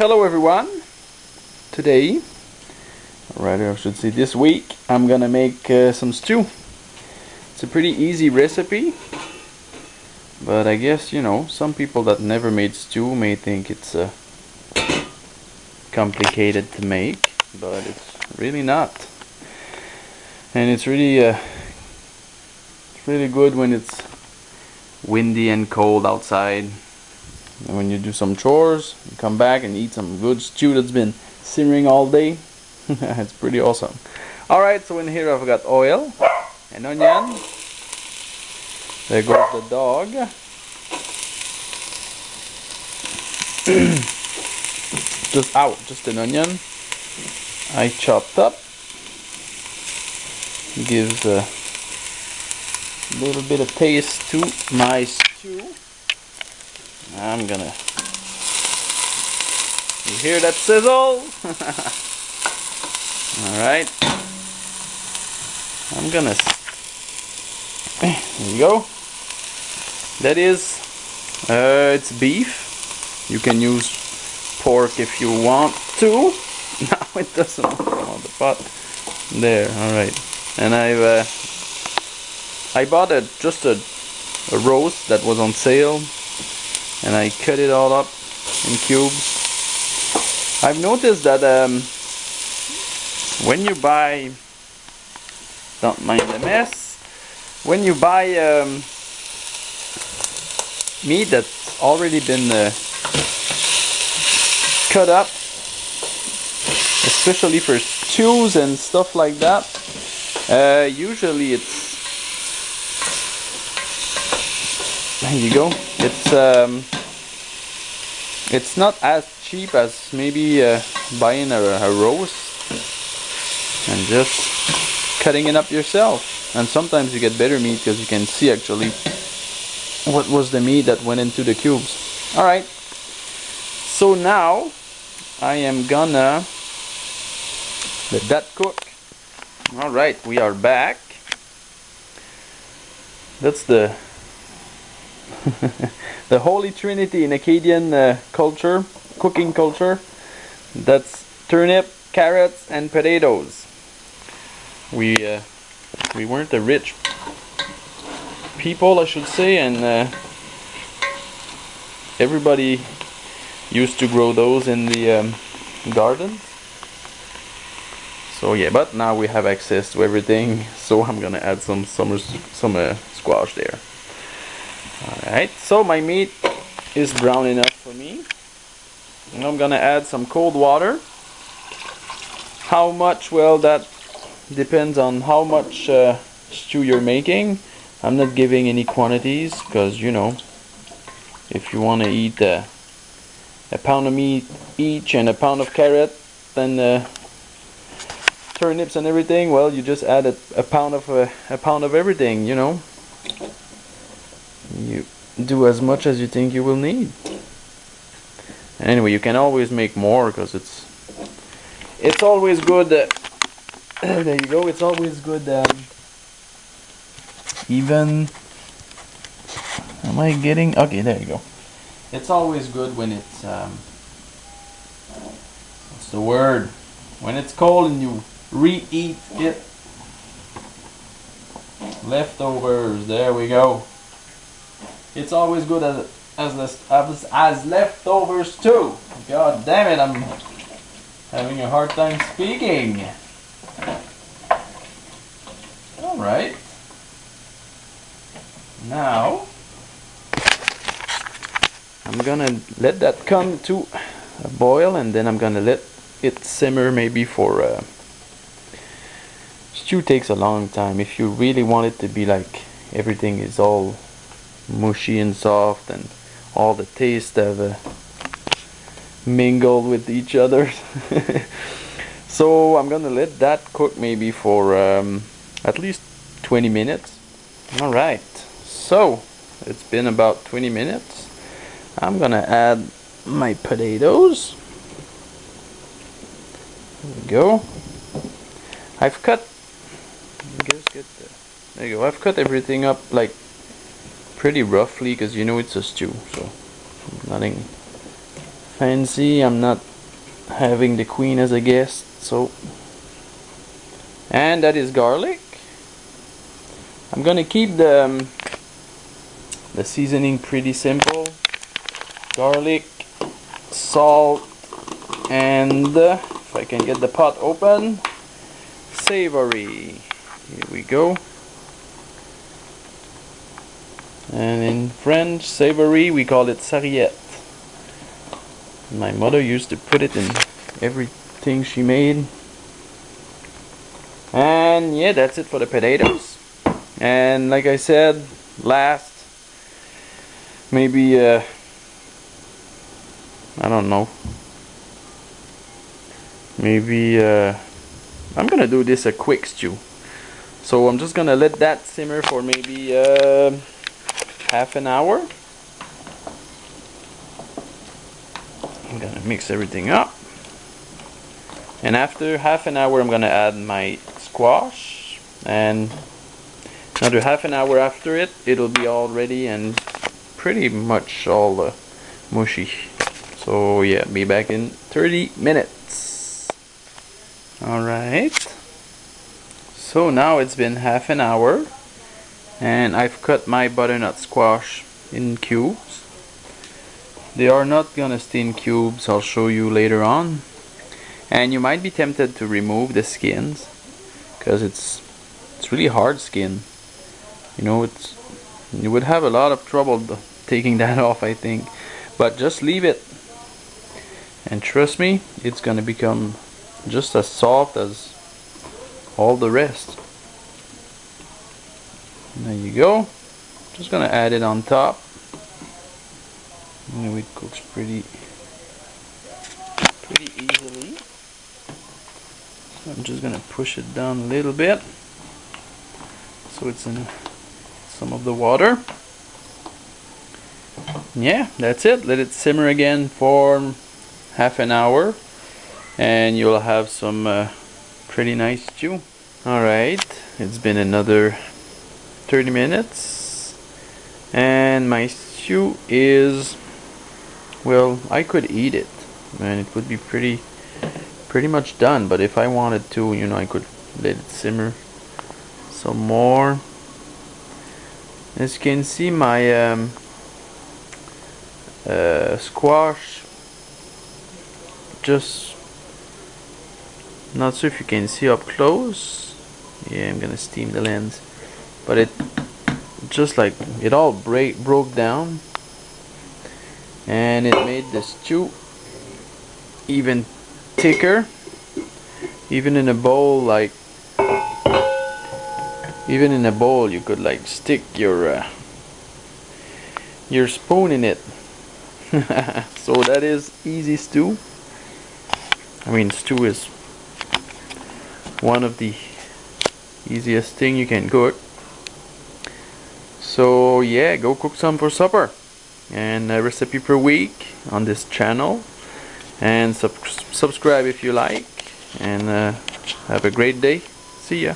Hello everyone. Today, or rather I should say this week, I'm gonna make some stew. It's a pretty easy recipe, but I guess, you know, some people that never made stew may think it's complicated to make, but it's really not. And it's really good when it's windy and cold outside. And when you do some chores, you come back and eat some good stew that's been simmering all day. It's pretty awesome. Alright, so in here I've got oil, an onion. There goes the dog. just an onion I chopped up. Gives a little bit of taste to my stew. I'm gonna, you hear that sizzle? Alright, I'm gonna, there you go. That is, it's beef. You can use pork if you want to. No, it doesn't come on the pot. There, alright. And I bought just a roast that was on sale, and I cut it all up in cubes. I've noticed that when you buy, don't mind the mess, when you buy meat that's already been cut up, especially for stews and stuff like that, usually there you go. It's not as cheap as maybe buying a roast and just cutting it up yourself. And sometimes you get better meat because you can see actually what was the meat that went into the cubes. Alright, so now I am gonna let that cook. Alright, we are back. That's the the holy trinity in Acadian culture, cooking culture. That's turnip, carrots, and potatoes. We weren't a rich people, I should say, and everybody used to grow those in the garden. So yeah, but now we have access to everything, so I'm gonna add some squash there. Alright, so my meat is brown enough for me. And I'm gonna add some cold water. How much? Well, that depends on how much stew you're making. I'm not giving any quantities because, you know, if you want to eat a pound of meat each and a pound of carrot, then turnips and everything, well, you just add a pound of everything, you know. You do as much as you think you will need. Anyway, you can always make more because it's always good. There you go. It's always good. Even, am I getting? Okay, there you go. It's always good when it's what's the word? When it's cold and you reheat it. Leftovers. There we go. It's always good as leftovers too. God damn it, I'm having a hard time speaking. Alright. Now, I'm gonna let that come to a boil, and then I'm gonna let it simmer maybe for... stew takes a long time. If you really want it to be like everything is all mushy and soft and all the tastes have mingled with each other. So I'm gonna let that cook maybe for at least 20 minutes. Alright, so it's been about 20 minutes. I'm gonna add my potatoes. There we go. I've cut, there you go, I've cut everything up like pretty roughly because you know it's a stew, so nothing fancy. I'm not having the queen as a guest. So, and that is garlic. I'm gonna keep the seasoning pretty simple. Garlic, salt, and if I can get the pot open, savory. Here we go. And in French, savory, we call it sarriette. My mother used to put it in everything she made. And yeah, that's it for the potatoes. And like I said, last, maybe I don't know, maybe I'm gonna do this a quick stew. So I'm just gonna let that simmer for maybe half an hour. I'm gonna mix everything up, and after half an hour I'm gonna add my squash, and another half an hour after it, it'll be all ready and pretty much all mushy. So yeah, be back in 30 minutes. Alright, so now it's been half an hour, and I've cut my butternut squash in cubes. They are not gonna stay in cubes, I'll show you later on. And you might be tempted to remove the skins, because it's really hard skin. You know, you would have a lot of trouble taking that off, I think. But just leave it, and trust me, it's gonna become just as soft as all the rest. There you go. Just gonna add it on top. You know, it cooks pretty easily. So I'm just gonna push it down a little bit so it's in some of the water. Yeah, that's it. Let it simmer again for half an hour, and you'll have some pretty nice stew. Alright, it's been another 30 minutes, and my stew is, well, I could eat it and it would be pretty much done, but if I wanted to, you know, I could let it simmer some more. As you can see, my squash, just not sure if you can see up close. Yeah, I'm gonna steam the lens, but it just like it all broke down, and it made the stew even thicker. Even in a bowl, like you could like stick your spoon in it. So that is easy stew. I mean, stew is one of the easiest thing you can cook. So yeah, go cook some for supper. And a recipe per week on this channel, and subscribe if you like, and have a great day. See ya.